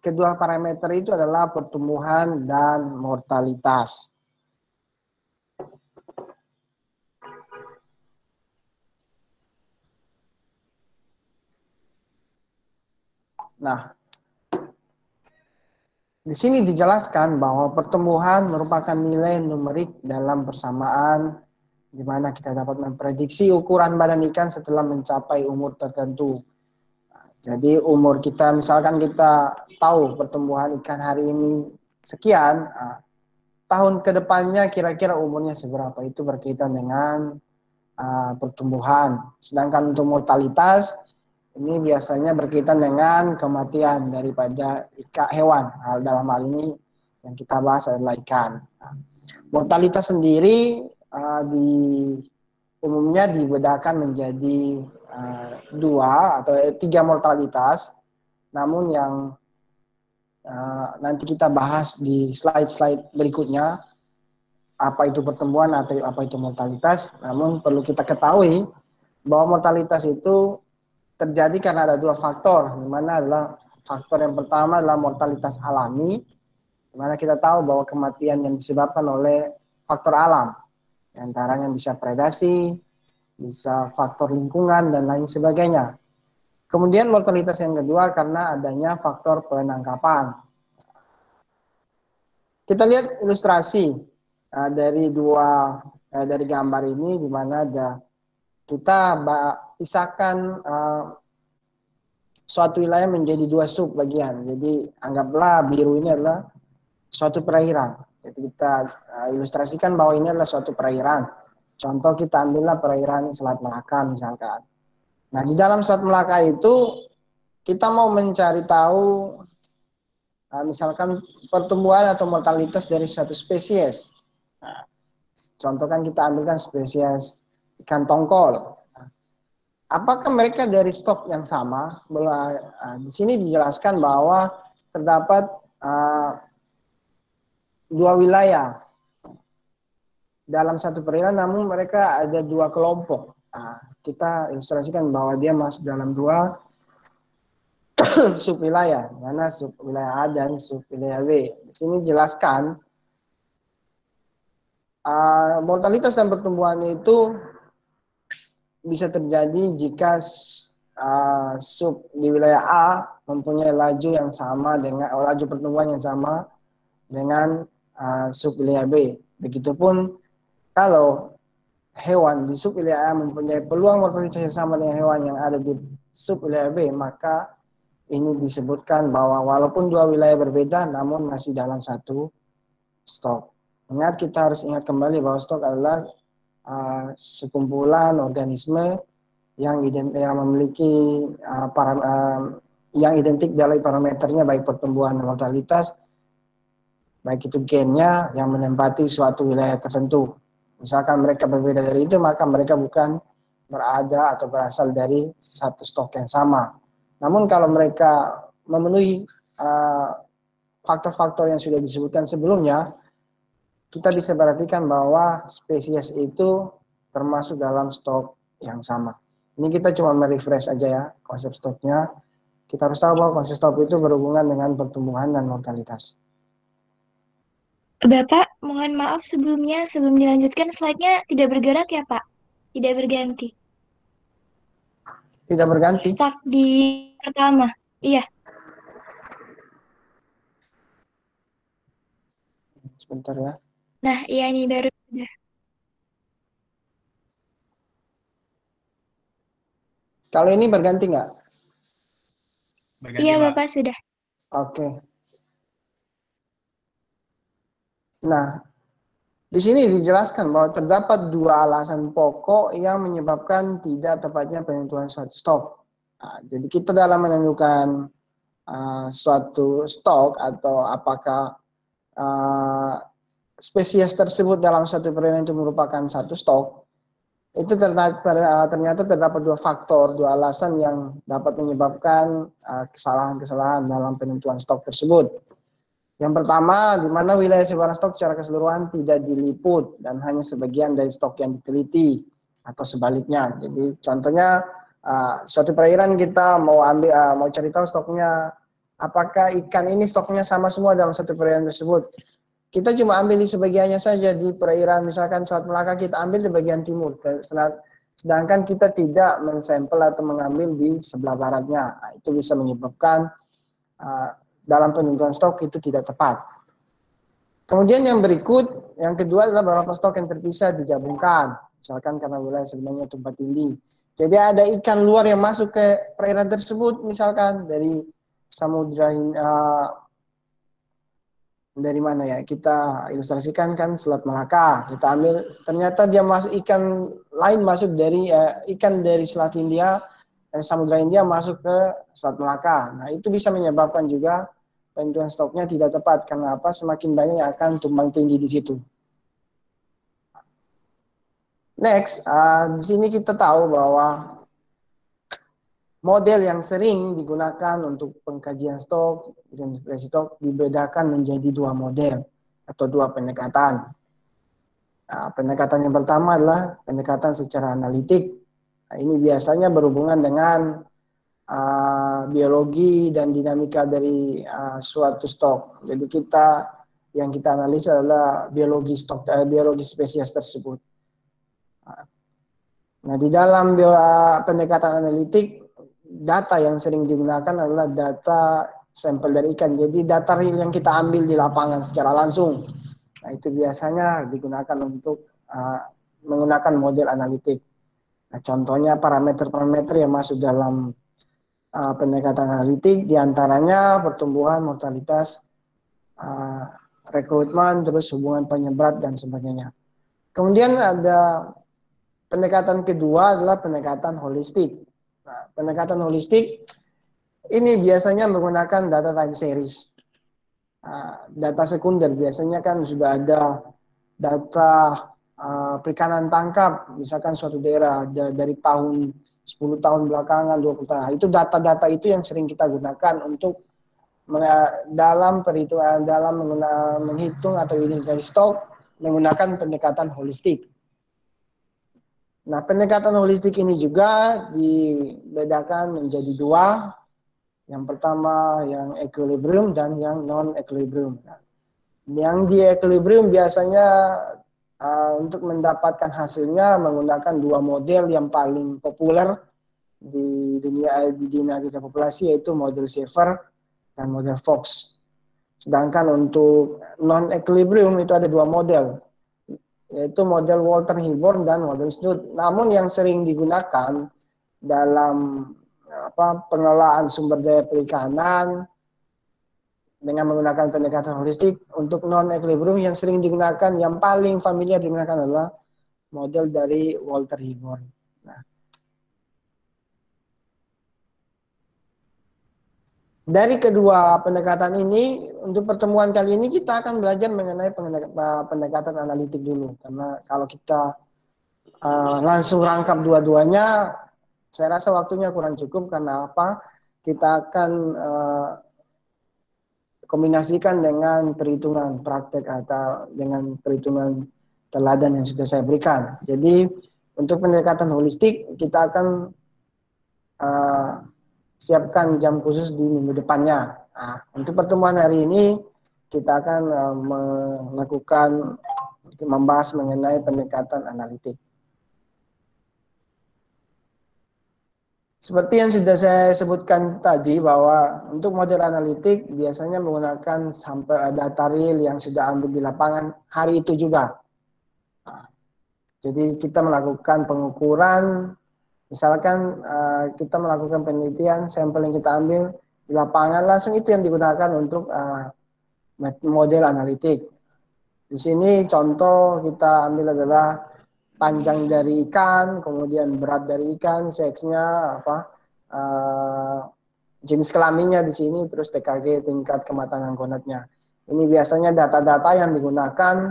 kedua parameter itu adalah pertumbuhan dan mortalitas. Nah, di sini dijelaskan bahwa pertumbuhan merupakan nilai numerik dalam persamaan di mana kita dapat memprediksi ukuran badan ikan setelah mencapai umur tertentu. Jadi umur kita, misalkan kita tahu pertumbuhan ikan hari ini sekian, tahun kedepannya kira-kira umurnya seberapa, itu berkaitan dengan pertumbuhan. Sedangkan untuk mortalitas, ini biasanya berkaitan dengan kematian daripada hewan. Dalam hal ini yang kita bahas adalah ikan. Mortalitas sendiri di umumnya dibedakan menjadi dua atau tiga mortalitas. Namun yang nanti kita bahas di slide-slide berikutnya, apa itu pertumbuhan atau apa itu mortalitas. Namun perlu kita ketahui bahwa mortalitas itu terjadi karena ada dua faktor, di mana adalah faktor yang pertama adalah mortalitas alami, di mana kita tahu bahwa kematian yang disebabkan oleh faktor alam, antaranya bisa predasi, bisa faktor lingkungan dan lain sebagainya. Kemudian mortalitas yang kedua karena adanya faktor penangkapan. Kita lihat ilustrasi dari gambar ini, di mana ada kita pisahkan suatu wilayah menjadi dua sub bagian. Jadi anggaplah biru ini adalah suatu perairan. Jadi kita ilustrasikan bahwa ini adalah suatu perairan. Contoh kita ambillah perairan Selat Melaka misalkan. Nah, di dalam Selat Melaka itu kita mau mencari tahu misalkan pertumbuhan atau mortalitas dari satu spesies. Nah, contoh kan kita ambilkan spesies ikan tongkol. Apakah mereka dari stok yang sama? Di sini dijelaskan bahwa terdapat dua wilayah dalam satu perairan, namun mereka ada dua kelompok. Kita ilustrasikan bahwa dia masuk dalam dua sub wilayah, mana sub wilayah A dan sub wilayah B. Di sini jelaskan mortalitas dan pertumbuhannya itu bisa terjadi jika sub di wilayah A mempunyai laju yang sama dengan laju pertumbuhan yang sama dengan sub wilayah B. Begitupun kalau hewan di sub wilayah A mempunyai peluang mortalitas yang sama dengan hewan yang ada di sub wilayah B, maka ini disebutkan bahwa walaupun dua wilayah berbeda namun masih dalam satu stok. Ingat, kita harus ingat kembali bahwa stok adalah sekumpulan organisme yang memiliki yang identik dari parameternya, baik pertumbuhan dan mortalitas, baik itu gennya yang menempati suatu wilayah tertentu. Misalkan mereka berbeda dari itu, maka mereka bukan berada atau berasal dari satu stok yang sama. Namun kalau mereka memenuhi faktor-faktor yang sudah disebutkan sebelumnya, kita bisa perhatikan bahwa spesies itu termasuk dalam stok yang sama. Ini kita cuma merefresh aja ya konsep stoknya. Kita harus tahu bahwa konsep stok itu berhubungan dengan pertumbuhan dan mortalitas. Bapak, mohon maaf sebelumnya, sebelum dilanjutkan slide-nya tidak bergerak ya Pak? Tidak berganti. Tidak berganti? Stuck di pertama, iya. Sebentar ya. Nah, iya ini baru sudah. Kalau ini berganti nggak? Berganti, Iya, Pak. Bapak sudah. Oke. Nah, di sini dijelaskan bahwa terdapat dua alasan pokok yang menyebabkan tidak tepatnya penentuan suatu stok. Jadi kita dalam menentukan suatu stok atau apakah spesies tersebut dalam suatu perairan itu merupakan satu stok, itu ternyata terdapat dua faktor, dua alasan yang dapat menyebabkan kesalahan-kesalahan dalam penentuan stok tersebut. Yang pertama, di mana wilayah sebaran stok secara keseluruhan tidak diliput dan hanya sebagian dari stok yang diteliti atau sebaliknya. Jadi contohnya suatu perairan kita mau cari tahu stoknya apakah ikan ini stoknya sama semua dalam satu perairan tersebut. Kita cuma ambil di sebagiannya saja di perairan, misalkan Selat Melaka kita ambil di bagian timur, sedangkan kita tidak mensampel atau mengambil di sebelah baratnya. Nah, itu bisa menyebabkan dalam penentuan stok itu tidak tepat. Kemudian yang berikut, yang kedua adalah beberapa stok yang terpisah digabungkan, misalkan karena wilayah sebenarnya tempat tinggi. Jadi ada ikan luar yang masuk ke perairan tersebut, misalkan dari samudra dari mana ya, kita ilustrasikan kan Selat Melaka, kita ambil ternyata dia masuk ikan lain masuk dari ikan dari Selat India, Samudra India masuk ke Selat Melaka. Nah itu bisa menyebabkan juga penentuan stoknya tidak tepat. Karena apa? Semakin banyak yang akan tumbang tinggi di situ. Next, di sini kita tahu bahwa model yang sering digunakan untuk pengkajian stok, identifikasi stok dibedakan menjadi dua model atau dua pendekatan. Nah, pendekatan yang pertama adalah pendekatan secara analitik. Nah, ini biasanya berhubungan dengan biologi dan dinamika dari suatu stok. Jadi yang kita analisa adalah biologi stok, biologi spesies tersebut. Nah, di dalam pendekatan analitik, data yang sering digunakan adalah data sampel dari ikan. Jadi data real yang kita ambil di lapangan secara langsung. Nah, itu biasanya digunakan untuk menggunakan model analitik. Nah, contohnya parameter-parameter yang masuk dalam pendekatan analitik, diantaranya pertumbuhan, mortalitas, rekrutmen, terus hubungan penyebaran dan sebagainya. Kemudian ada pendekatan kedua adalah pendekatan holistik. Nah, pendekatan holistik ini biasanya menggunakan data time series. Data sekunder biasanya kan sudah ada data perikanan tangkap, misalkan suatu daerah dari tahun 10 tahun belakangan, 20 tahun. Itu data-data itu yang sering kita gunakan untuk dalam perhitungan, dalam menghitung atau identifikasi stok menggunakan pendekatan holistik. Nah, pendekatan holistik ini juga dibedakan menjadi dua. Yang pertama yang equilibrium dan yang non-equilibrium. Yang di equilibrium biasanya untuk mendapatkan hasilnya menggunakan dua model yang paling populer di dinamika populasi, yaitu model Sheffer dan model Fox. Sedangkan untuk non-equilibrium itu ada dua model, yaitu model Walter Hilborn dan model Snoot. Namun yang sering digunakan dalam pengelolaan sumber daya perikanan dengan menggunakan pendekatan holistik, untuk non-equilibrium yang sering digunakan, yang paling familiar digunakan adalah model dari Walter Hilborn. Nah, dari kedua pendekatan ini, untuk pertemuan kali ini kita akan belajar mengenai pendekatan analitik dulu. Karena kalau kita langsung rangkap dua-duanya, saya rasa waktunya kurang cukup. Karena apa? Kita akan kombinasikan dengan perhitungan praktek atau dengan perhitungan teladan yang sudah saya berikan. Jadi untuk pendekatan holistik kita akan siapkan jam khusus di minggu depannya. Nah, untuk pertemuan hari ini kita akan membahas mengenai pendekatan analitik. Seperti yang sudah saya sebutkan tadi, bahwa untuk model analitik biasanya menggunakan sampel data real yang sudah ambil di lapangan hari itu juga. Nah, jadi kita melakukan pengukuran, misalkan kita melakukan penelitian, sampel yang kita ambil di lapangan, langsung itu yang digunakan untuk model analitik. Di sini contoh kita ambil adalah panjang dari ikan, kemudian berat dari ikan, seksnya, jenis kelaminnya di sini, terus TKG, tingkat kematangan gonadnya. Ini biasanya data-data yang digunakan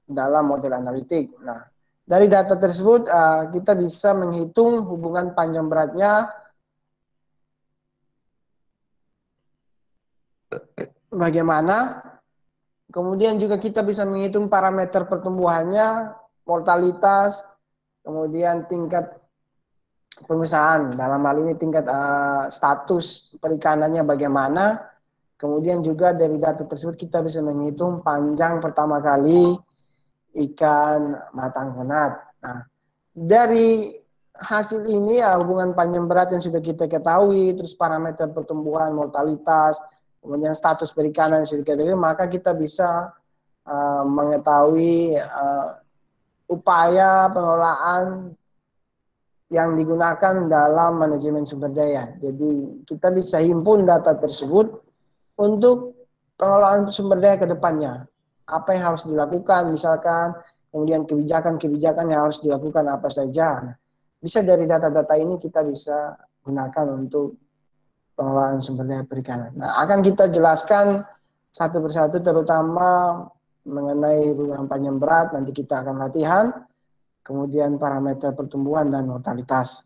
dalam model analitik. Nah, dari data tersebut kita bisa menghitung hubungan panjang beratnya, bagaimana. Kemudian juga kita bisa menghitung parameter pertumbuhannya, mortalitas, kemudian tingkat pengusahaan. Dalam hal ini tingkat status perikanannya bagaimana. Kemudian juga dari data tersebut kita bisa menghitung panjang pertama kali ikan matang penat. Nah, dari hasil ini ya hubungan panjang berat yang sudah kita ketahui, terus parameter pertumbuhan, mortalitas, kemudian status perikanan yang sudah kita ketahui, maka kita bisa mengetahui upaya pengelolaan yang digunakan dalam manajemen sumber daya. Jadi kita bisa himpun data tersebut untuk pengelolaan sumber daya ke depannya. Apa yang harus dilakukan, misalkan, kemudian kebijakan-kebijakan yang harus dilakukan apa saja. Bisa dari data-data ini kita bisa gunakan untuk pengelolaan sumber daya perikanan. Nah, akan kita jelaskan satu persatu terutama mengenai hubungan panjang berat, nanti kita akan latihan, kemudian parameter pertumbuhan dan mortalitas.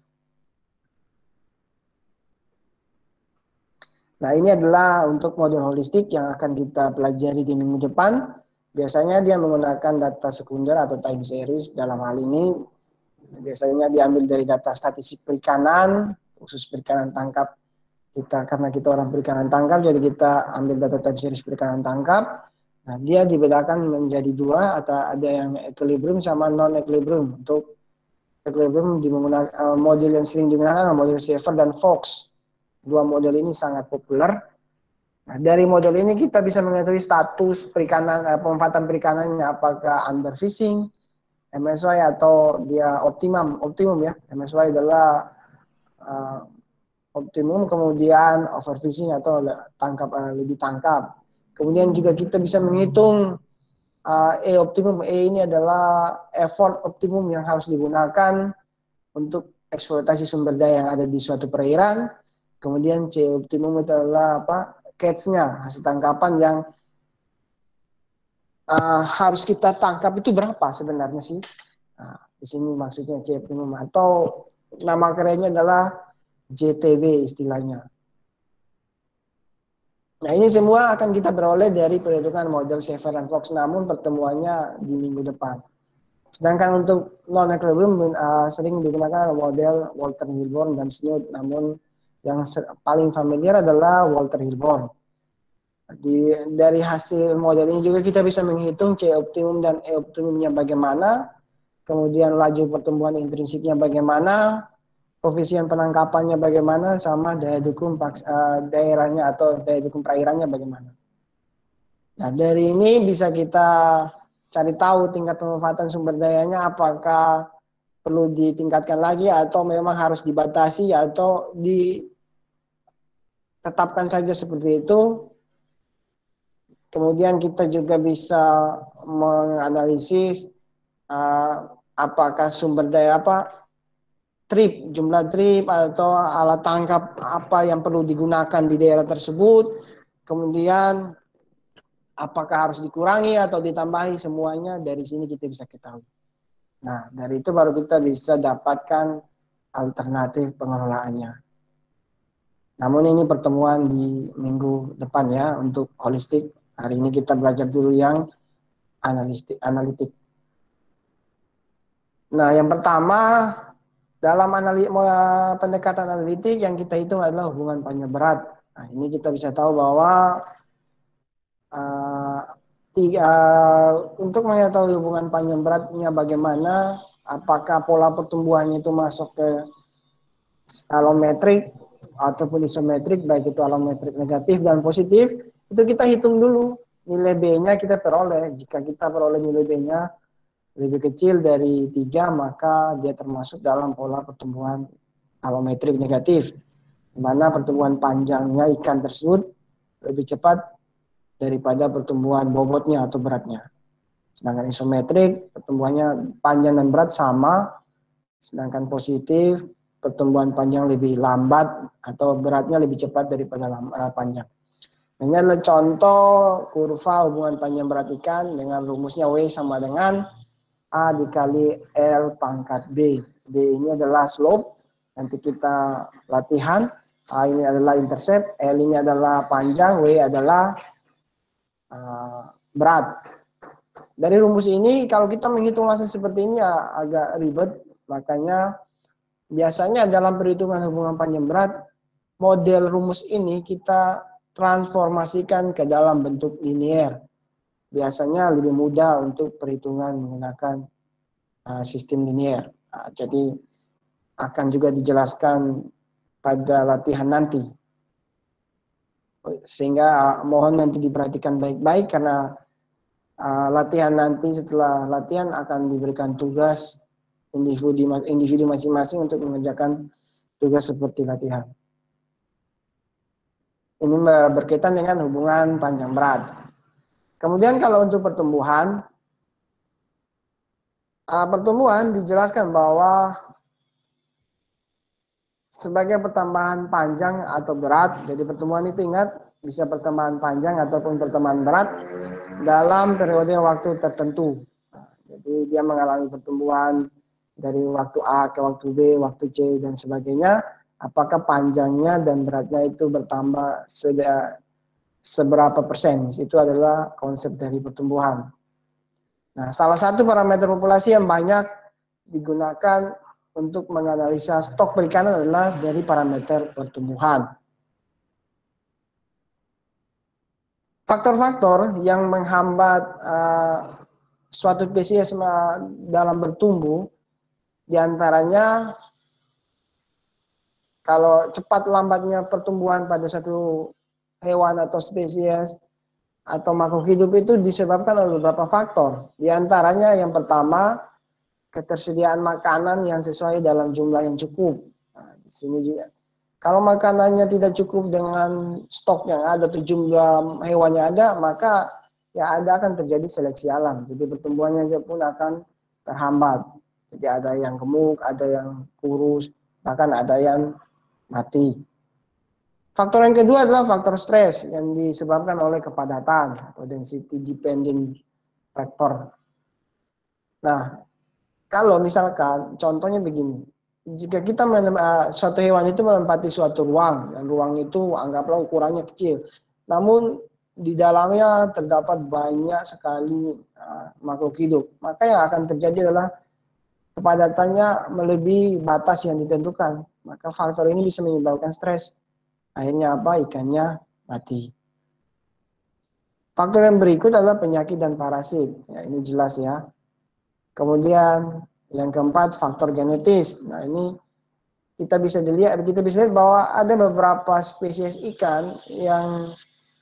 Nah, ini adalah untuk model holistik yang akan kita pelajari di minggu depan. Biasanya dia menggunakan data sekunder atau time series. Dalam hal ini biasanya diambil dari data statistik perikanan, khusus perikanan tangkap. Karena kita orang perikanan tangkap, jadi kita ambil data time series perikanan tangkap. Nah, dia dibedakan menjadi dua, atau ada yang equilibrium sama non equilibrium. Untuk equilibrium menggunakan model yang sering digunakan model Sheffer dan Fox. Dua model ini sangat populer. Nah, dari model ini kita bisa mengetahui status perikanan, pemanfaatan perikanannya, apakah underfishing, MSY, atau dia optimum ya. MSY adalah optimum, kemudian overfishing atau lebih tangkap. Kemudian juga kita bisa menghitung optimum. Ini adalah effort optimum yang harus digunakan untuk eksploitasi sumber daya yang ada di suatu perairan. Kemudian C optimum itu adalah catch-nya, hasil tangkapan yang harus kita tangkap itu berapa sebenarnya sih. Nah, di sini maksudnya C optimum, atau nama kerennya adalah JTB istilahnya. Nah, ini semua akan kita peroleh dari perhitungan model Sheffer dan Fox, namun pertemuannya di minggu depan. Sedangkan untuk non-equilibrium sering digunakan model Walter Hilborn dan Snoot, namun yang paling familiar adalah Walter Hilborn. Dari hasil model ini juga kita bisa menghitung C optimum dan E optimumnya bagaimana, kemudian laju pertumbuhan intrinsiknya bagaimana, koefisien penangkapannya bagaimana, sama daya dukung daerahnya atau daya dukung perairannya bagaimana. Nah, dari ini bisa kita cari tahu tingkat pemanfaatan sumber dayanya, apakah perlu ditingkatkan lagi atau memang harus dibatasi atau ditetapkan saja seperti itu. Kemudian kita juga bisa menganalisis apakah sumber daya jumlah trip atau alat tangkap apa yang perlu digunakan di daerah tersebut. Kemudian apakah harus dikurangi atau ditambahi, semuanya dari sini kita bisa ketahui. Nah, dari itu baru kita bisa dapatkan alternatif pengelolaannya. Namun ini pertemuan di minggu depan ya untuk holistik. Hari ini kita belajar dulu yang analitik. Nah, yang pertama dalam pendekatan analitik yang kita hitung adalah hubungan panjang berat. Nah, ini kita bisa tahu bahwa untuk mengetahui hubungan panjang beratnya bagaimana, apakah pola pertumbuhannya itu masuk ke alometrik ataupun isometrik, baik itu alometrik negatif dan positif, itu kita hitung dulu nilai B-nya kita peroleh. Jika kita peroleh nilai B-nya lebih kecil dari 3, maka dia termasuk dalam pola pertumbuhan alometrik negatif, di mana pertumbuhan panjangnya ikan tersebut lebih cepat daripada pertumbuhan bobotnya atau beratnya. Sedangkan isometrik, pertumbuhannya panjang dan berat sama, sedangkan positif, pertumbuhan panjang lebih lambat atau beratnya lebih cepat daripada panjang. Ini adalah contoh kurva hubungan panjang berat ikan dengan rumusnya W sama dengan A dikali L pangkat B. B ini adalah slope, nanti kita latihan. A ini adalah intercept, L ini adalah panjang, W adalah berat. Dari rumus ini kalau kita menghitung langsung seperti ini ya agak ribet, makanya biasanya dalam perhitungan hubungan panjang berat, model rumus ini kita transformasikan ke dalam bentuk linear. Biasanya lebih mudah untuk perhitungan menggunakan sistem linear. Jadi akan juga dijelaskan pada latihan nanti. Sehingga mohon nanti diperhatikan baik-baik karena latihan nanti, setelah latihan akan diberikan tugas individu masing-masing untuk mengerjakan tugas seperti latihan. Ini berkaitan dengan hubungan panjang berat. Kemudian kalau untuk pertumbuhan dijelaskan bahwa sebagai pertambahan panjang atau berat, jadi pertumbuhan itu ingat bisa pertambahan panjang ataupun pertambahan berat dalam periode waktu tertentu. Jadi dia mengalami pertumbuhan dari waktu A ke waktu B, waktu C, dan sebagainya. Apakah panjangnya dan beratnya itu bertambah seberapa persen? Itu adalah konsep dari pertumbuhan. Nah, salah satu parameter populasi yang banyak digunakan untuk menganalisa stok perikanan adalah dari parameter pertumbuhan. Faktor-faktor yang menghambat suatu spesies dalam bertumbuh, diantaranya kalau cepat lambatnya pertumbuhan pada satu hewan atau spesies atau makhluk hidup itu disebabkan oleh beberapa faktor. Di antaranya yang pertama, ketersediaan makanan yang sesuai dalam jumlah yang cukup. Nah, di sini juga. Kalau makanannya tidak cukup dengan stok yang ada atau jumlah hewannya ada, maka ya akan terjadi seleksi alam. Jadi pertumbuhannya pun akan terhambat. Jadi ada yang gemuk, ada yang kurus, bahkan ada yang mati. Faktor yang kedua adalah faktor stres yang disebabkan oleh kepadatan atau density dependent factor. Nah, kalau misalkan contohnya begini, jika kita suatu hewan itu menempati suatu ruang, dan ruang itu anggaplah ukurannya kecil, namun di dalamnya terdapat banyak sekali makhluk hidup, maka yang akan terjadi adalah kepadatannya melebihi batas yang ditentukan. Maka faktor ini bisa menyebabkan stres. Akhirnya apa? Ikannya mati. Faktor yang berikut adalah penyakit dan parasit. Ya, ini jelas ya. Kemudian yang keempat, faktor genetis. Nah, ini kita bisa lihat bahwa ada beberapa spesies ikan yang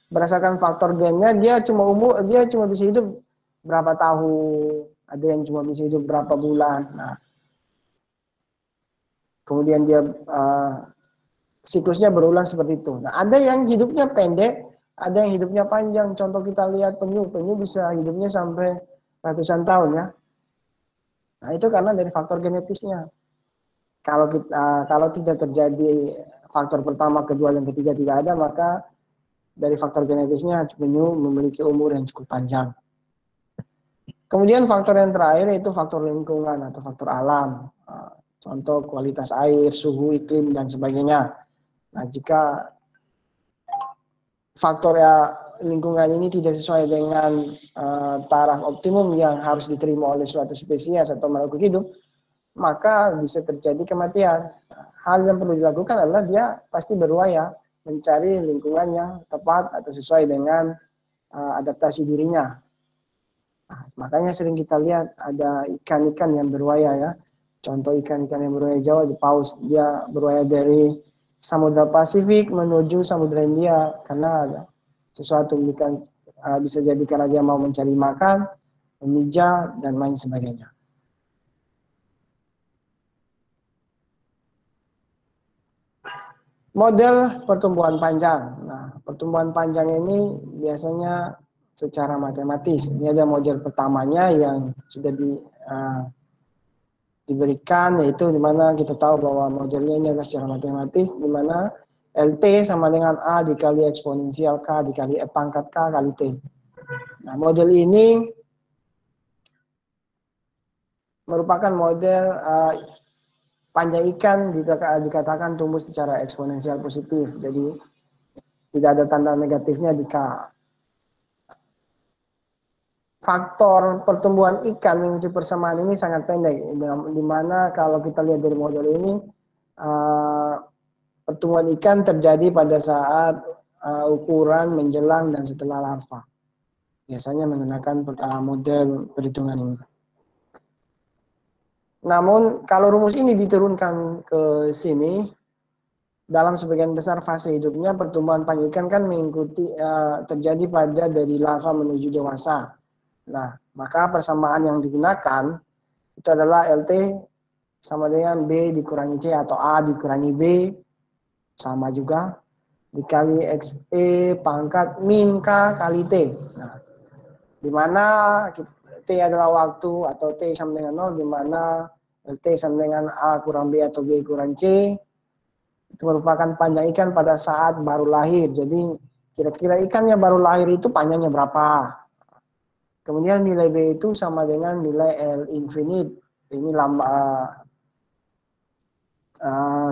berdasarkan faktor gennya dia cuma bisa hidup berapa tahun, ada yang cuma bisa hidup berapa bulan. Nah, kemudian dia siklusnya berulang seperti itu. Nah, ada yang hidupnya pendek, ada yang hidupnya panjang. Contoh kita lihat penyu bisa hidupnya sampai ratusan tahun ya. Nah, itu karena dari faktor genetisnya. Kalau tidak terjadi faktor pertama, kedua, dan ketiga tidak ada, maka dari faktor genetisnya penyu memiliki umur yang cukup panjang. Kemudian faktor yang terakhir yaitu faktor lingkungan atau faktor alam. Contoh kualitas air, suhu, iklim, dan sebagainya. Nah, jika faktor lingkungan ini tidak sesuai dengan taraf optimum yang harus diterima oleh suatu spesies atau makhluk hidup, maka bisa terjadi kematian. Hal yang perlu dilakukan adalah dia pasti berupaya mencari lingkungan yang tepat atau sesuai dengan adaptasi dirinya. Nah, makanya sering kita lihat ada ikan-ikan yang berupaya ya. Contoh ikan-ikan yang berupaya Jawa di paus, dia berupaya dari Samudra Pasifik menuju Samudra India karena ada sesuatu bisa jadi karena dia mau mencari makan, memijah, dan lain sebagainya. Model pertumbuhan panjang. Nah, pertumbuhan panjang ini biasanya secara matematis. Ini ada model pertamanya yang sudah diberikan, yaitu di mana kita tahu bahwa modelnya ini adalah secara matematis, di mana LT sama dengan A dikali eksponensial K dikali E pangkat K kali T. Nah, model ini merupakan model panjang ikan dikatakan tumbuh secara eksponensial positif. Jadi tidak ada tanda negatifnya di K. Faktor pertumbuhan ikan yang di persamaan ini sangat pendek. Di mana kalau kita lihat dari model ini, pertumbuhan ikan terjadi pada saat ukuran menjelang dan setelah larva. Biasanya menggunakan model perhitungan ini. Namun kalau rumus ini diturunkan ke sini, dalam sebagian besar fase hidupnya pertumbuhan panjang ikan kan mengikuti terjadi pada dari larva menuju dewasa. Nah, maka persamaan yang digunakan itu adalah LT sama dengan B dikurangi C atau A dikurangi B sama juga dikali XE pangkat min K kali T. Nah, di mana T adalah waktu atau T sama dengan 0, di mana LT sama dengan A kurang B atau B kurang C. Itu merupakan panjang ikan pada saat baru lahir. Jadi kira-kira ikannya baru lahir itu panjangnya berapa. Kemudian nilai B itu sama dengan nilai L infinite. Ini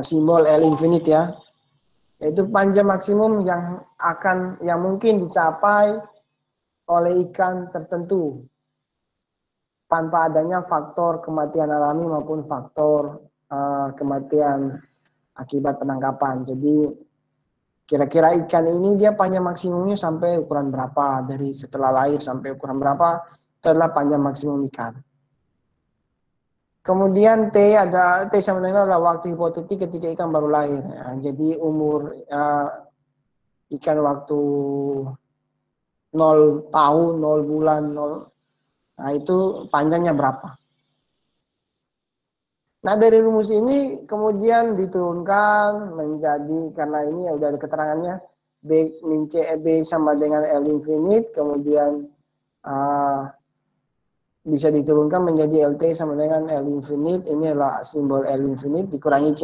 simbol L infinite ya. Yaitu panjang maksimum yang mungkin dicapai oleh ikan tertentu tanpa adanya faktor kematian alami maupun faktor kematian akibat penangkapan. Jadi kira-kira ikan ini dia panjang maksimumnya sampai ukuran berapa, dari setelah lahir sampai ukuran berapa, itu adalah panjang maksimum ikan. Kemudian T sama dengan adalah waktu hipotetik ketika ikan baru lahir. Nah, jadi umur ikan waktu 0 tahun, 0 bulan, 0. Nah, itu panjangnya berapa. Nah, dari rumus ini kemudian diturunkan menjadi, karena ini udah ada keterangannya, B min C B sama dengan L infinite, kemudian bisa diturunkan menjadi LT sama dengan L infinite, ini adalah simbol L infinite dikurangi C.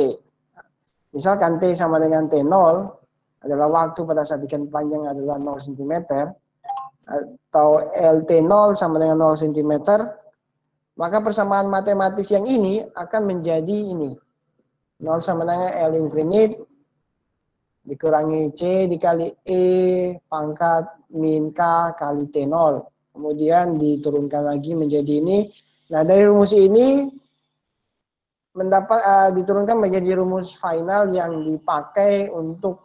Misalkan T sama dengan T0 adalah waktu pada saat ikan panjang adalah 0 cm, atau LT0 sama dengan 0 cm, maka persamaan matematis yang ini akan menjadi ini. 0 sama dengan L infinite dikurangi C dikali E pangkat min K kali T0. Kemudian diturunkan lagi menjadi ini. Nah, dari rumus ini diturunkan menjadi rumus final yang dipakai untuk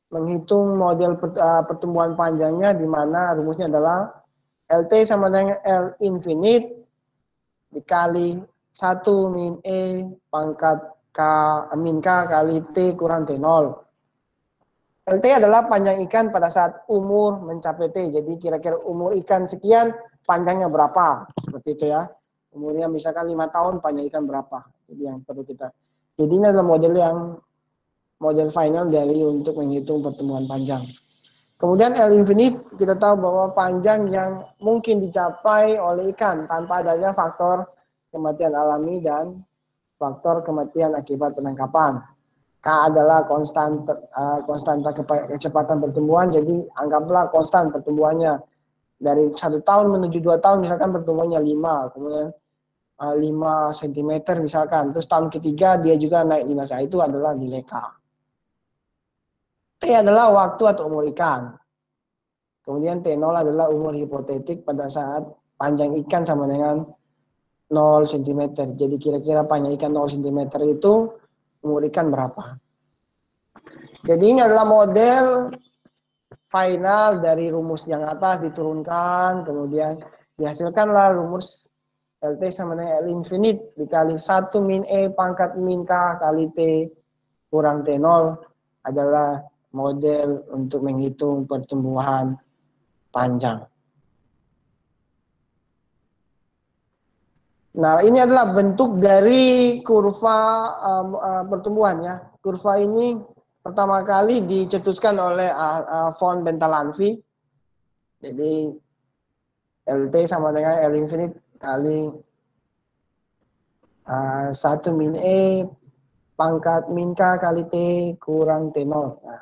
menghitung model pertumbuhan panjangnya, di mana rumusnya adalah LT sama dengan L infinite dikali 1 min E pangkat K min K kali T kurang T0. LT adalah panjang ikan pada saat umur mencapai T. Jadi kira-kira umur ikan sekian, panjangnya berapa. Seperti itu ya. Umurnya misalkan 5 tahun, panjang ikan berapa. Jadi yang perlu kita. Jadi ini adalah model final dari untuk menghitung pertumbuhan panjang. Kemudian L infinite, kita tahu bahwa panjang yang mungkin dicapai oleh ikan tanpa adanya faktor kematian alami dan faktor kematian akibat penangkapan. K adalah konstanta kecepatan pertumbuhan, jadi anggaplah konstan pertumbuhannya. Dari 1 tahun menuju 2 tahun misalkan pertumbuhannya 5, kemudian 5 cm misalkan. Terus tahun ketiga dia juga naik 5 cm, itu adalah nilai K. T adalah waktu atau umur ikan. Kemudian T0 adalah umur hipotetik pada saat panjang ikan sama dengan 0 cm. Jadi kira-kira panjang ikan 0 cm itu umur ikan berapa. Jadi ini adalah model final dari rumus yang atas diturunkan, kemudian dihasilkanlah rumus LT sama dengan L infinite dikali 1 min E pangkat min K kali T kurang T0 adalah model untuk menghitung pertumbuhan panjang. Nah, ini adalah bentuk dari kurva pertumbuhan ya. Kurva ini pertama kali dicetuskan oleh von Bentalanffy. Jadi LT sama dengan L infinite kali 1 min E pangkat min K kali T kurang T0. Nah,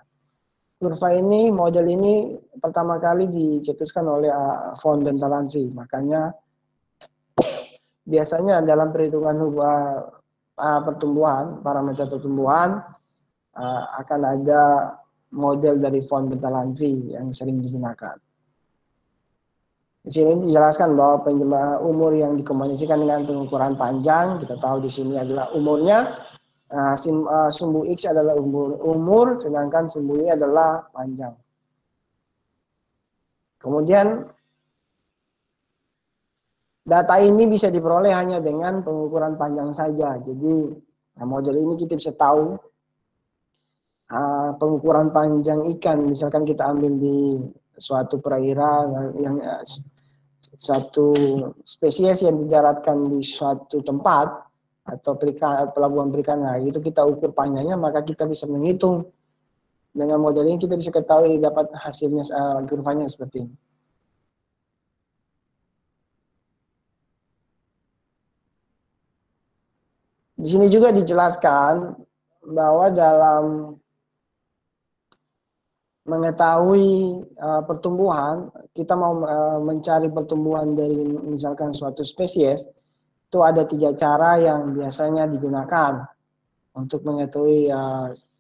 kurva ini, model ini pertama kali dicetuskan oleh von Bentalanffy. Makanya biasanya dalam perhitungan pertumbuhan, parameter pertumbuhan, akan ada model dari von Bentalanffy yang sering digunakan. Di sini dijelaskan bahwa umur yang dikombinasikan dengan pengukuran panjang, kita tahu di sini adalah umurnya Sumbu X adalah umur, sedangkan sumbu Y adalah panjang. Kemudian data ini bisa diperoleh hanya dengan pengukuran panjang saja. Jadi model ini kita bisa tahu pengukuran panjang ikan. Misalkan kita ambil di suatu perairan yang satu spesies yang didaratkan di suatu tempat atau pelabuhan perikanan, itu kita ukur panjangnya, maka kita bisa menghitung. Dengan model ini kita bisa ketahui dapat hasilnya kurvanya seperti ini. Di sini juga dijelaskan bahwa dalam mengetahui pertumbuhan, kita mau mencari pertumbuhan dari misalkan suatu spesies, itu ada 3 cara yang biasanya digunakan untuk mengetahui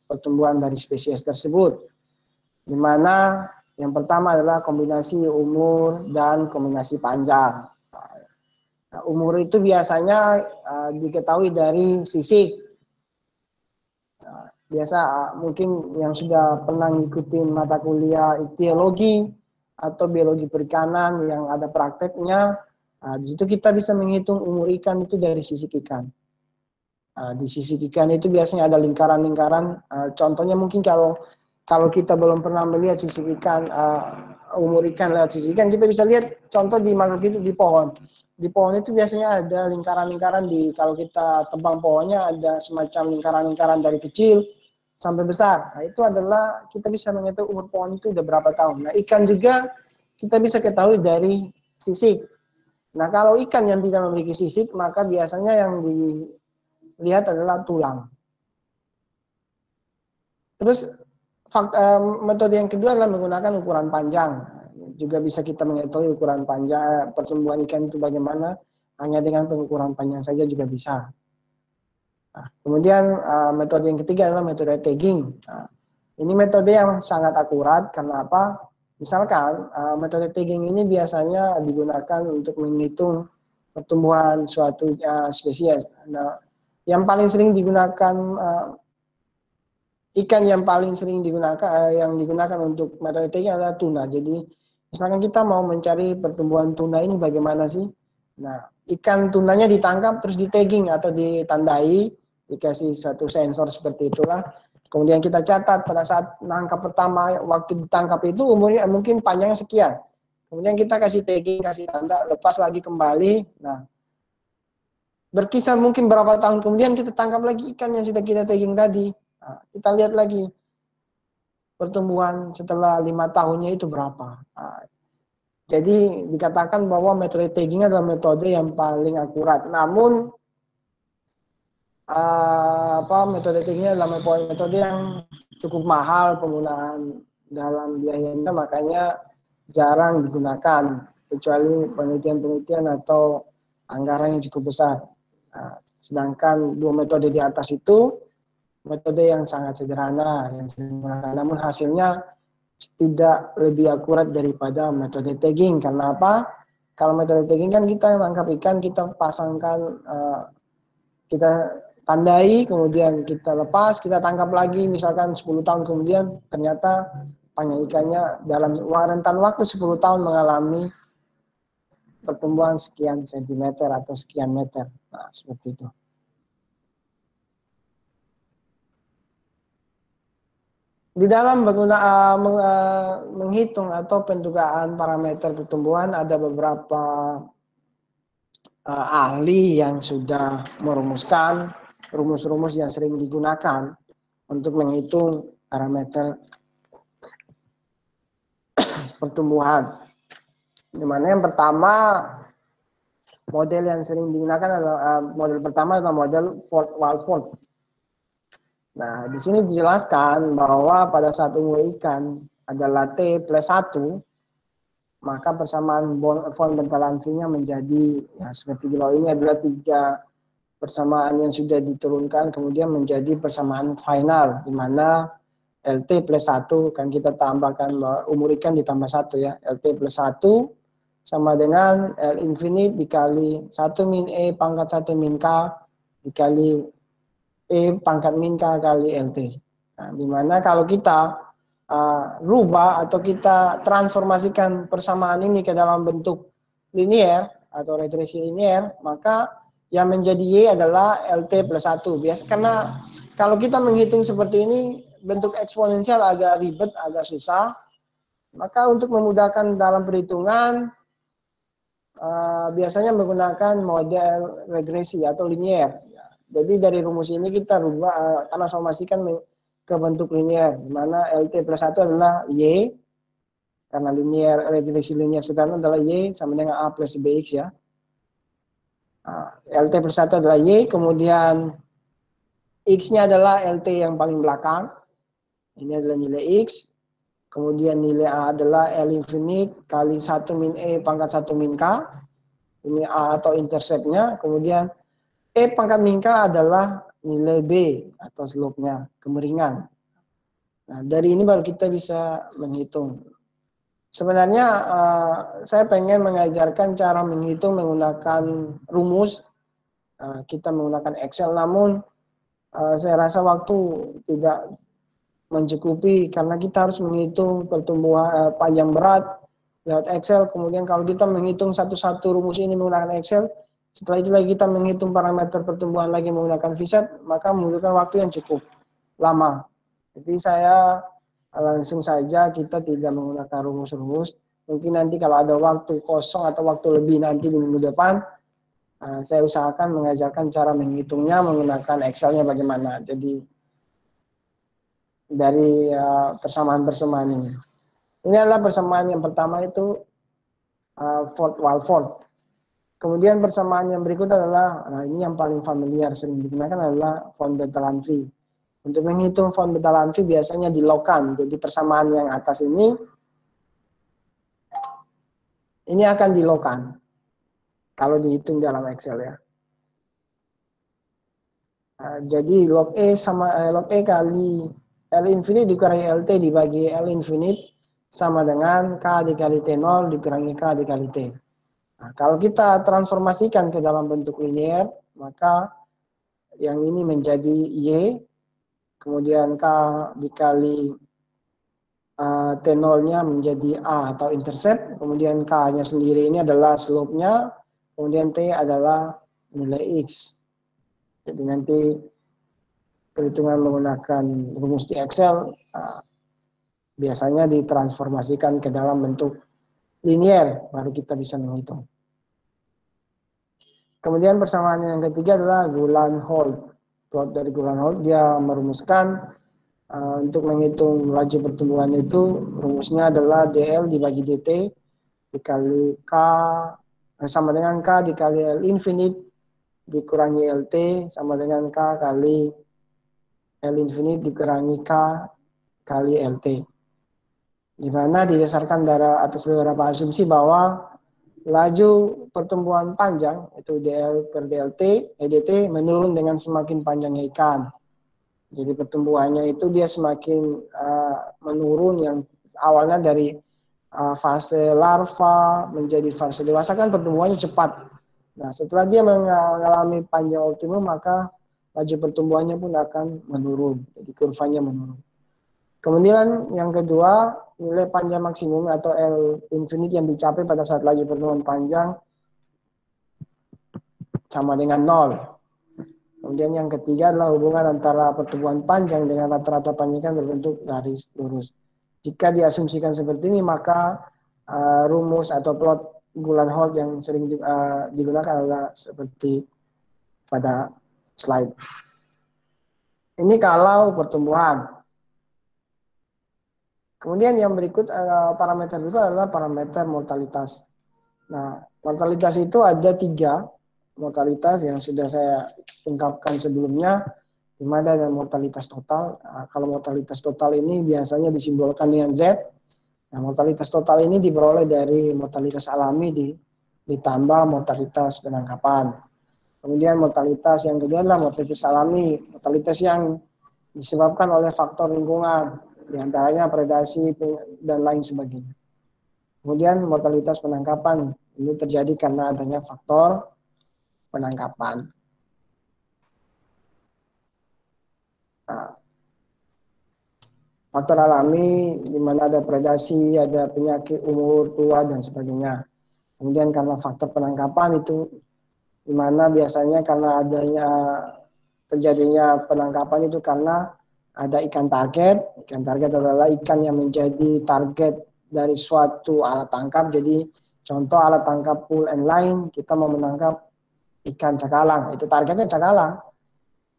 pertumbuhan dari spesies tersebut. Di mana yang pertama adalah kombinasi umur dan kombinasi panjang. Nah, umur itu biasanya diketahui dari sisik. Biasa mungkin yang sudah pernah ngikutin mata kuliah ichtyologi atau biologi perikanan yang ada prakteknya, di situ kita bisa menghitung umur ikan itu dari sisik ikan. Di sisik ikan itu biasanya ada lingkaran-lingkaran. Contohnya mungkin kalau kita belum pernah melihat sisik ikan, umur ikan lewat sisik ikan, kita bisa lihat contoh di makhluk itu di pohon. Di pohon itu biasanya ada lingkaran-lingkaran, kalau kita tebang pohonnya ada semacam lingkaran-lingkaran dari kecil sampai besar. Nah, itu adalah kita bisa mengetahui umur pohon itu udah berapa tahun. Nah, ikan juga kita bisa ketahui dari sisik. Nah, kalau ikan yang tidak memiliki sisik, maka biasanya yang dilihat adalah tulang. Terus metode yang kedua adalah menggunakan ukuran panjang. Juga bisa kita mengetahui ukuran panjang pertumbuhan ikan itu bagaimana, hanya dengan pengukuran panjang saja juga bisa. Nah, kemudian metode yang ketiga adalah metode tagging. Nah, ini metode yang sangat akurat. Karena apa? Misalkan metode tagging ini biasanya digunakan untuk menghitung pertumbuhan suatu spesies. Nah, yang paling sering digunakan ikan yang paling sering digunakan untuk metode tagging adalah tuna. Jadi misalkan kita mau mencari pertumbuhan tuna ini bagaimana sih? Nah, ikan tunanya ditangkap terus di tagging atau ditandai, dikasih satu sensor seperti itulah. Kemudian kita catat pada saat nangkap pertama, waktu ditangkap itu umurnya mungkin panjangnya sekian. Kemudian kita kasih tagging, kasih tanda, lepas lagi kembali. Nah, berkisar mungkin berapa tahun kemudian kita tangkap lagi ikan yang sudah kita tagging tadi. Nah, kita lihat lagi pertumbuhan setelah 5 tahunnya itu berapa. Nah, jadi dikatakan bahwa metode tagging adalah metode yang paling akurat. Namun metode tagging adalah metode yang cukup mahal penggunaan dalam biayanya, makanya jarang digunakan kecuali penelitian-penelitian atau anggaran yang cukup besar. Nah, sedangkan 2 metode di atas itu metode yang sangat sederhana, namun hasilnya tidak lebih akurat daripada metode tagging. Karena apa? Kalau metode tagging kan kita tangkap ikan, kita pasangkan, kita tandai, kemudian kita lepas, kita tangkap lagi, misalkan 10 tahun kemudian ternyata panjang ikannya dalam rentan waktu 10 tahun mengalami pertumbuhan sekian sentimeter atau sekian meter. Nah, seperti itu. Di dalam menghitung atau pendugaan parameter pertumbuhan ada beberapa ahli yang sudah merumuskan rumus-rumus yang sering digunakan untuk menghitung parameter pertumbuhan. Dimana yang pertama, model yang sering digunakan adalah model pertama adalah model Ford-Waldorf. Nah, di sini dijelaskan bahwa pada saat umur ikan adalah T plus 1, maka persamaan von bentalan V-nya menjadi, ya, seperti di bawah ini adalah 3 persamaan yang sudah diturunkan, kemudian menjadi persamaan final, di mana LT plus 1, kan kita tambahkan umur ikan ditambah 1 ya, LT plus 1 sama dengan L infinite dikali 1 min E pangkat 1 min K dikali E pangkat min K kali LT. Nah, dimana kalau kita rubah atau kita transformasikan persamaan ini ke dalam bentuk linier atau regresi linier, maka yang menjadi Y adalah LT plus 1. Biasa karena kalau kita menghitung seperti ini, bentuk eksponensial agak ribet, agak susah. Maka untuk memudahkan dalam perhitungan, biasanya menggunakan model regresi atau linier. Jadi dari rumus ini kita rubah, transformasikan ke bentuk linier, di mana LT plus 1 adalah Y, karena linier, regresi linier sederhana adalah Y sama dengan A plus BX ya. LT plus 1 adalah Y, kemudian X-nya adalah LT yang paling belakang, ini adalah nilai X, kemudian nilai A adalah L infinite kali 1 min E pangkat 1 min K, ini A atau interceptnya, kemudian E pangkat min K adalah nilai B atau slope-nya, kemiringan. Nah, dari ini baru kita bisa menghitung. Sebenarnya saya pengen mengajarkan cara menghitung menggunakan rumus. Kita menggunakan Excel, namun saya rasa waktu tidak mencukupi karena kita harus menghitung pertumbuhan panjang berat lewat Excel. Kemudian kalau kita menghitung satu-satu rumus ini menggunakan Excel, setelah itu lagi kita menghitung parameter pertumbuhan lagi menggunakan VSET, maka membutuhkan waktu yang cukup lama. Jadi saya langsung saja kita tidak menggunakan rumus-rumus. Mungkin nanti kalau ada waktu kosong atau waktu lebih nanti di minggu depan, saya usahakan mengajarkan cara menghitungnya menggunakan Excel-nya bagaimana. Jadi dari persamaan-persamaan ini. Ini adalah persamaan yang pertama itu Ford-Walford. Kemudian persamaan yang berikut adalah, ini yang paling familiar sering digunakan adalah von Bettel-Lantry. Untuk menghitung von Bettel-Lantry biasanya dilogkan. Jadi persamaan yang atas ini akan dilogkan kalau dihitung dalam Excel ya. Jadi log E sama log E kali L infinite dikurangi LT dibagi L infinite sama dengan K dikali T0 dikurangi K dikali T. Nah, kalau kita transformasikan ke dalam bentuk linier, maka yang ini menjadi Y, kemudian K dikali T0-nya menjadi A atau intercept, kemudian K-nya sendiri ini adalah slope-nya, kemudian T adalah nilai X. Jadi nanti perhitungan menggunakan rumus di Excel biasanya ditransformasikan ke dalam bentuk linier, baru kita bisa menghitung. Kemudian persamaan yang ketiga adalah Gulan-Holt. Plot dari Gulan-Holt, dia merumuskan untuk menghitung laju pertumbuhan itu, rumusnya adalah DL dibagi DT dikali K sama dengan K dikali L infinite dikurangi LT sama dengan K kali L infinite dikurangi K kali LT. Di mana didasarkan dari atas beberapa asumsi bahwa laju pertumbuhan panjang itu DL per DLT, EDT menurun dengan semakin panjangnya ikan. Jadi pertumbuhannya itu dia semakin menurun, yang awalnya dari fase larva menjadi fase dewasa kan pertumbuhannya cepat. Nah setelah dia mengalami panjang optimum maka laju pertumbuhannya pun akan menurun, jadi kurvanya menurun. Kemudian yang kedua, nilai panjang maksimum atau L infinite yang dicapai pada saat laju pertumbuhan panjang sama dengan 0. Kemudian yang ketiga adalah hubungan antara pertumbuhan panjang dengan rata-rata panjang berbentuk garis lurus. Jika diasumsikan seperti ini, maka rumus atau plot Gulan-Holt yang sering digunakan adalah seperti pada slide. Ini kalau pertumbuhan. Kemudian yang berikut parameter juga adalah parameter mortalitas. Nah, mortalitas itu ada 3 mortalitas yang sudah saya ungkapkan sebelumnya, di mana ada mortalitas total. Nah, kalau mortalitas total ini biasanya disimbolkan dengan Z. Nah, mortalitas total ini diperoleh dari mortalitas alami ditambah mortalitas penangkapan. Kemudian mortalitas yang kedua adalah mortalitas alami, mortalitas yang disebabkan oleh faktor lingkungan, diantaranya predasi dan lain sebagainya. Kemudian mortalitas penangkapan ini terjadi karena adanya faktor penangkapan. faktor alami di mana ada predasi, ada penyakit umur tua dan sebagainya. Kemudian karena faktor penangkapan itu di mana biasanya karena adanya terjadinya penangkapan itu karena ada ikan target. Ikan target adalah ikan yang menjadi target dari suatu alat tangkap. Jadi contoh alat tangkap pull and line, kita mau menangkap ikan cakalang, itu targetnya cakalang.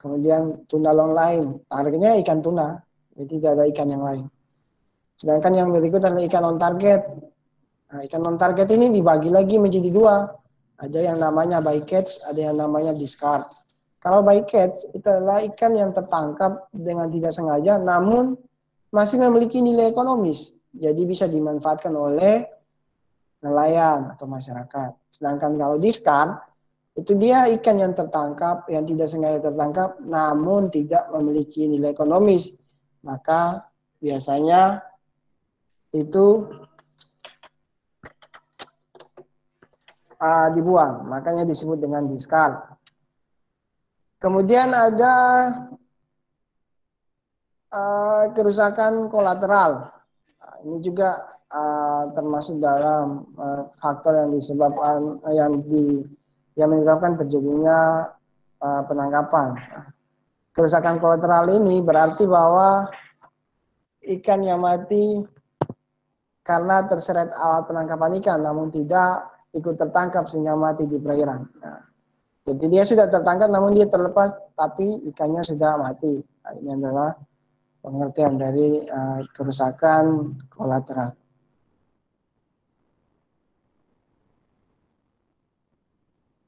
Kemudian tuna long line, targetnya ikan tuna, jadi tidak ada ikan yang lain. Sedangkan yang berikut adalah ikan on target. Nah, ikan on target ini dibagi lagi menjadi dua. Ada yang namanya bycatch, ada yang namanya discard. Kalau bycatch itu adalah ikan yang tertangkap dengan tidak sengaja, namun masih memiliki nilai ekonomis, jadi bisa dimanfaatkan oleh nelayan atau masyarakat. Sedangkan kalau discard, itu dia ikan yang tertangkap, yang tidak sengaja tertangkap, namun tidak memiliki nilai ekonomis. Maka biasanya itu dibuang, makanya disebut dengan discard. Kemudian ada kerusakan kolateral. Nah, ini juga termasuk dalam faktor yang disebabkan yang menyebabkan terjadinya penangkapan. Kerusakan kolateral ini berarti bahwa ikan yang mati karena terseret alat penangkapan ikan, namun tidak ikut tertangkap sehingga mati di perairan. Nah, jadi dia sudah tertangkap, namun dia terlepas, tapi ikannya sudah mati. Nah, ini adalah pengertian dari kerusakan kolateral.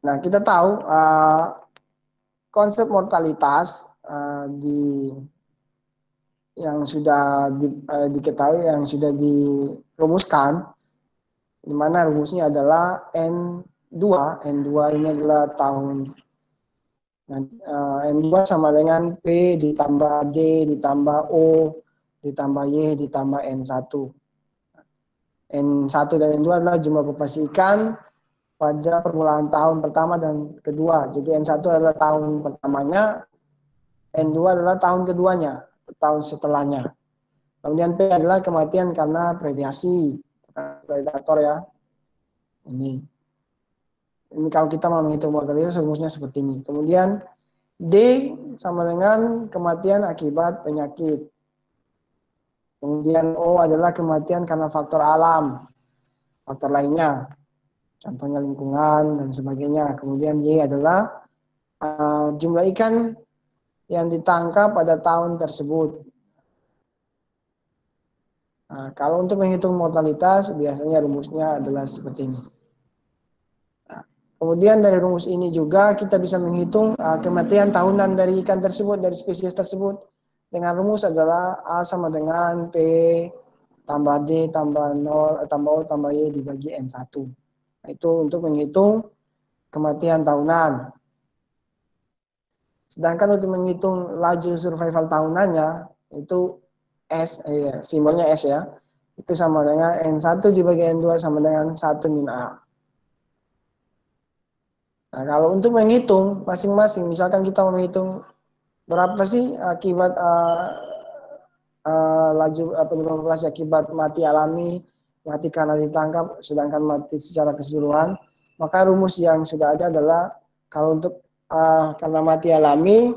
Nah, kita tahu konsep mortalitas yang sudah diketahui, yang sudah dirumuskan, di mana rumusnya adalah N2. N2 ini adalah tahun. N2 sama dengan P ditambah D ditambah O ditambah Y ditambah N1. N1 dan N2 adalah jumlah populasi ikan pada permulaan tahun pertama dan kedua. Jadi N1 adalah tahun pertamanya, N2 adalah tahun keduanya, tahun setelahnya. Kemudian P adalah kematian karena predasi, predator ya. Ini kalau kita mau menghitung mortalitas rumusnya seperti ini. Kemudian D sama dengan kematian akibat penyakit. Kemudian O adalah kematian karena faktor alam, faktor lainnya, contohnya lingkungan dan sebagainya. Kemudian Y adalah jumlah ikan yang ditangkap pada tahun tersebut. Nah, kalau untuk menghitung mortalitas biasanya rumusnya adalah seperti ini. Kemudian dari rumus ini juga kita bisa menghitung kematian tahunan dari ikan tersebut, dari spesies tersebut. Dengan rumus adalah A sama dengan P tambah D tambah 0 tambah O tambah Y dibagi N1. Nah, itu untuk menghitung kematian tahunan. Sedangkan untuk menghitung laju survival tahunannya itu S, simbolnya S ya. Itu sama dengan N1 dibagi N2 sama dengan 1 min A. Nah, kalau untuk menghitung masing-masing, misalkan kita menghitung berapa sih akibat laju penurunan populasi akibat mati alami, mati karena ditangkap, sedangkan mati secara keseluruhan, maka rumus yang sudah ada adalah kalau untuk karena mati alami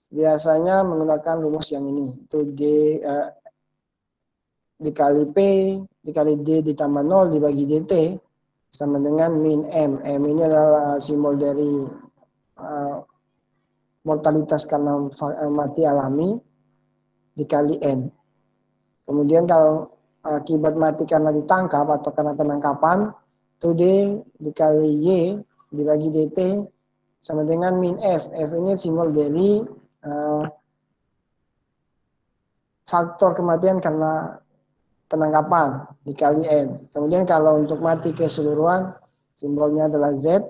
biasanya menggunakan rumus yang ini, itu D dikali P dikali D ditambah 0 dibagi DT sama dengan min M. M ini adalah simbol dari mortalitas karena mati alami dikali N. Kemudian kalau akibat mati karena ditangkap atau karena penangkapan, itu D dikali Y dibagi DT sama dengan min F. F ini simbol dari faktor kematian karena penangkapan dikali N. Kemudian kalau untuk mati keseluruhan simbolnya adalah Z,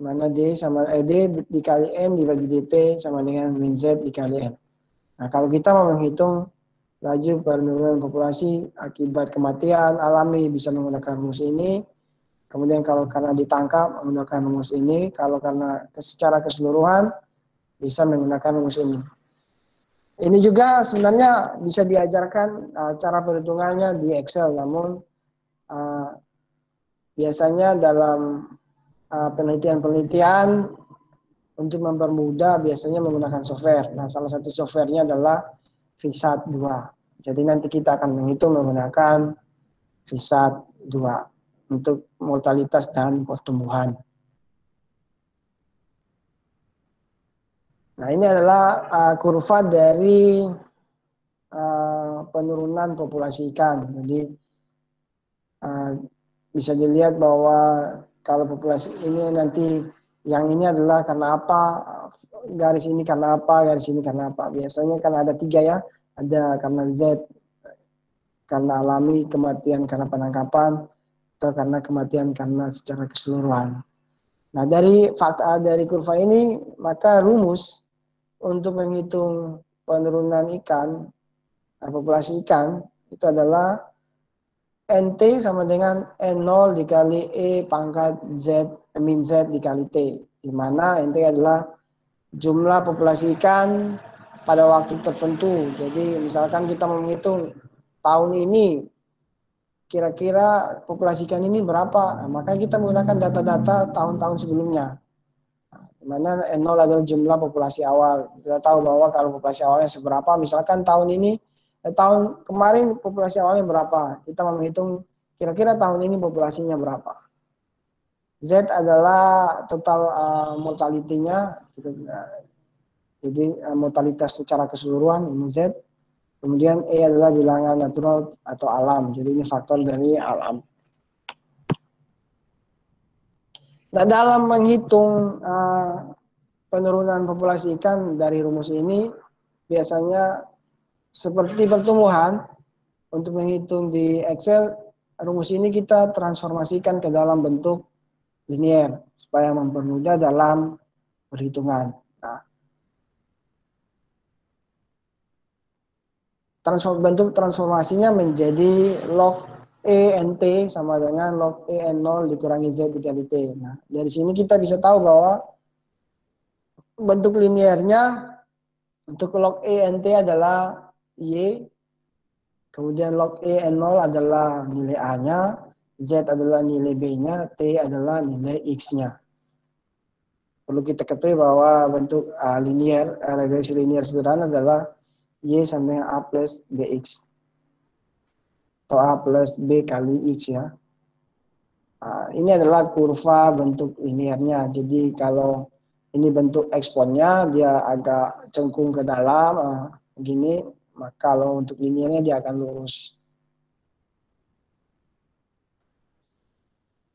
mana D sama D dikali N dibagi DT sama dengan min Z dikali N. Nah, kalau kita mau menghitung laju penurunan populasi akibat kematian alami bisa menggunakan rumus ini. Kemudian kalau karena ditangkap menggunakan rumus ini, kalau karena secara keseluruhan bisa menggunakan rumus ini. Ini juga sebenarnya bisa diajarkan cara perhitungannya di Excel, namun biasanya dalam penelitian-penelitian untuk mempermudah biasanya menggunakan software. Nah, salah satu softwarenya adalah VSAT 2. Jadi nanti kita akan menghitung menggunakan VSAT 2 untuk mortalitas dan pertumbuhan. Nah, ini adalah kurva dari penurunan populasi ikan. Jadi bisa dilihat bahwa kalau populasi ini nanti yang ini adalah karena apa, garis ini karena apa, garis ini karena apa. Biasanya kan ada 3 ya, ada karena Z, karena alami, kematian karena penangkapan, atau karena kematian karena secara keseluruhan. Nah, dari fakta dari kurva ini, maka rumus untuk menghitung penurunan ikan, populasi ikan, itu adalah NT sama dengan N0 dikali E pangkat Z, min Z dikali T. Di mana NT adalah jumlah populasi ikan pada waktu tertentu. Jadi misalkan kita menghitung tahun ini, kira-kira populasi ikan ini berapa? Nah, maka kita menggunakan data-data tahun-tahun sebelumnya. Di mana N0 adalah jumlah populasi awal. Kita tahu bahwa kalau populasi awalnya seberapa, misalkan tahun ini, tahun kemarin populasi awalnya berapa. Kita menghitung kira-kira tahun ini populasinya berapa. Z adalah total mortality-nya. Jadi mortalitas secara keseluruhan ini Z. Kemudian E adalah bilangan natural atau alam. Jadi ini faktor dari alam. Nah, dalam menghitung penurunan populasi ikan dari rumus ini, biasanya seperti pertumbuhan, untuk menghitung di Excel, rumus ini kita transformasikan ke dalam bentuk linear, supaya mempermudah dalam perhitungan. Nah, bentuk transformasinya menjadi log ENT sama dengan log EN0 dikurangi Z dikali T. Nah, dari sini kita bisa tahu bahwa bentuk linearnya untuk log ENT adalah Y, kemudian log EN0 adalah nilai A-nya, Z adalah nilai B-nya, T adalah nilai X-nya. Perlu kita ketahui bahwa bentuk linear, regresi linear sederhana adalah Y sama dengan A plus BX. Atau A plus B kali X ya. Ini adalah kurva bentuk linearnya. Jadi kalau ini bentuk eksponnya, dia agak cengkung ke dalam, begini, maka kalau untuk linearnya dia akan lurus.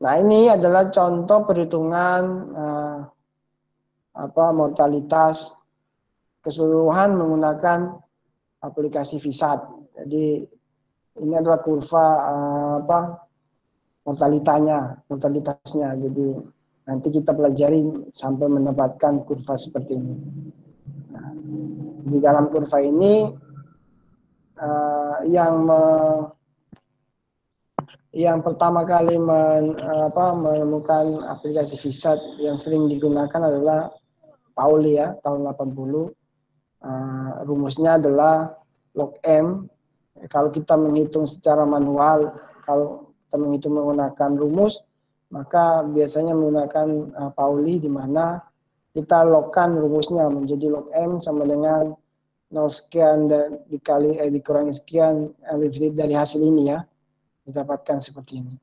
Nah, ini adalah contoh perhitungan mortalitas keseluruhan menggunakan aplikasi VSAT. Jadi ini adalah kurva mortalitasnya. Jadi nanti kita pelajari sampai mendapatkan kurva seperti ini. Nah, di dalam kurva ini yang pertama kali menemukan aplikasi VSAT yang sering digunakan adalah Pauli ya, tahun 80. Rumusnya adalah log M. Kalau kita menghitung secara manual, kalau kita menghitung menggunakan rumus, maka biasanya menggunakan Pauli, di mana kita logkan rumusnya menjadi log M sama dengan 0 sekian dan dikurangi sekian dari hasil ini ya, didapatkan seperti ini.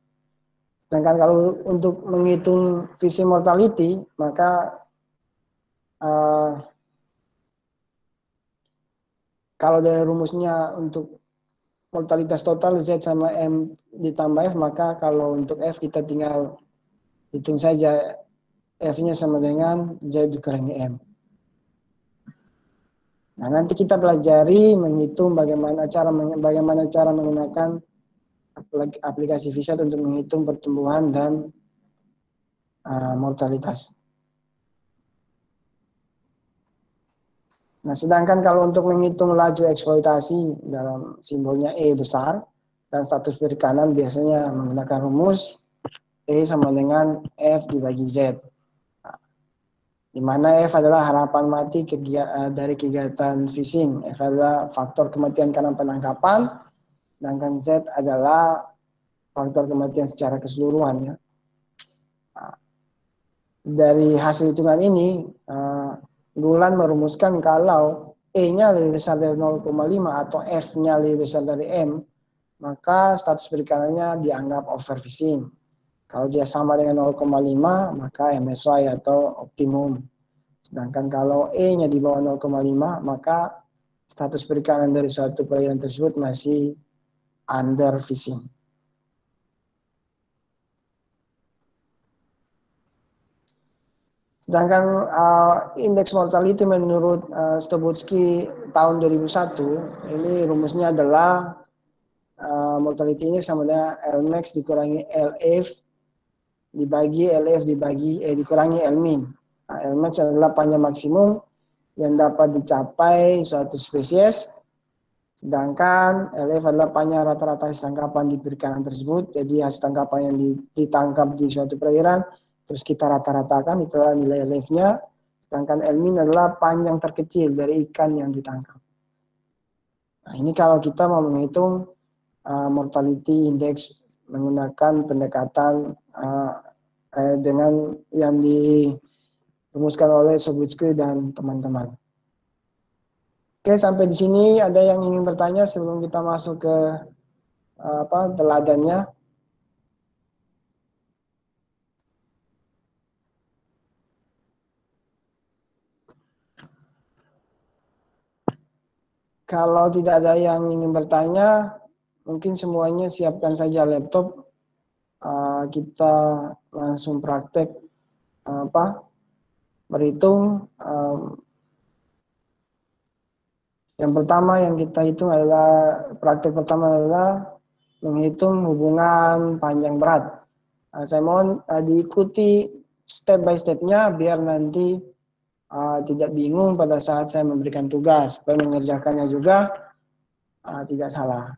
Sedangkan kalau untuk menghitung visi mortality, maka kalau dari rumusnya untuk mortalitas total Z sama M ditambah F, maka kalau untuk F kita tinggal hitung saja F-nya sama dengan Z dikurangi M. Nah, nanti kita pelajari menghitung bagaimana cara menggunakan aplikasi VSAT untuk menghitung pertumbuhan dan mortalitas. Nah, sedangkan kalau untuk menghitung laju eksploitasi dalam simbolnya E besar dan status perikanan biasanya menggunakan rumus E sama dengan F dibagi Z. di mana F adalah harapan mati dari kegiatan phishing. F adalah faktor kematian karena penangkapan, sedangkan Z adalah faktor kematian secara keseluruhan. Ya. Nah, dari hasil hitungan ini, Gulan merumuskan kalau E-nya lebih besar dari 0,5 atau F-nya lebih besar dari M, maka status perikanannya dianggap overfishing. Kalau dia sama dengan 0,5, maka MSY atau optimum. Sedangkan kalau E-nya di bawah 0,5, maka status perikanan dari suatu perairan tersebut masih under fishing. Sedangkan indeks mortality menurut Stobutsky tahun 2001, ini rumusnya adalah mortality ini sama dengan Lmax dikurangi LF dibagi LF dikurangi Lmin. Nah, Lmax adalah panjang maksimum yang dapat dicapai suatu spesies, sedangkan LF adalah panjang rata-rata hasil tangkapan di perikanan tersebut. Jadi hasil tangkapan yang ditangkap di suatu perairan, terus kita rata-ratakan, itulah nilai LF-nya. Sedangkan Lmin adalah panjang terkecil dari ikan yang ditangkap. Nah, ini kalau kita mau menghitung mortality index menggunakan pendekatan dengan yang dirumuskan oleh Stobutsky dan teman-teman. Oke, sampai di sini ada yang ingin bertanya sebelum kita masuk ke teladannya? Kalau tidak ada yang ingin bertanya, mungkin semuanya siapkan saja laptop. Kita langsung praktek berhitung. Yang pertama yang kita hitung adalah, praktek pertama adalah menghitung hubungan panjang berat. Saya mohon diikuti step by step-nya biar nanti tidak bingung pada saat saya memberikan tugas, supaya mengerjakannya juga tidak salah.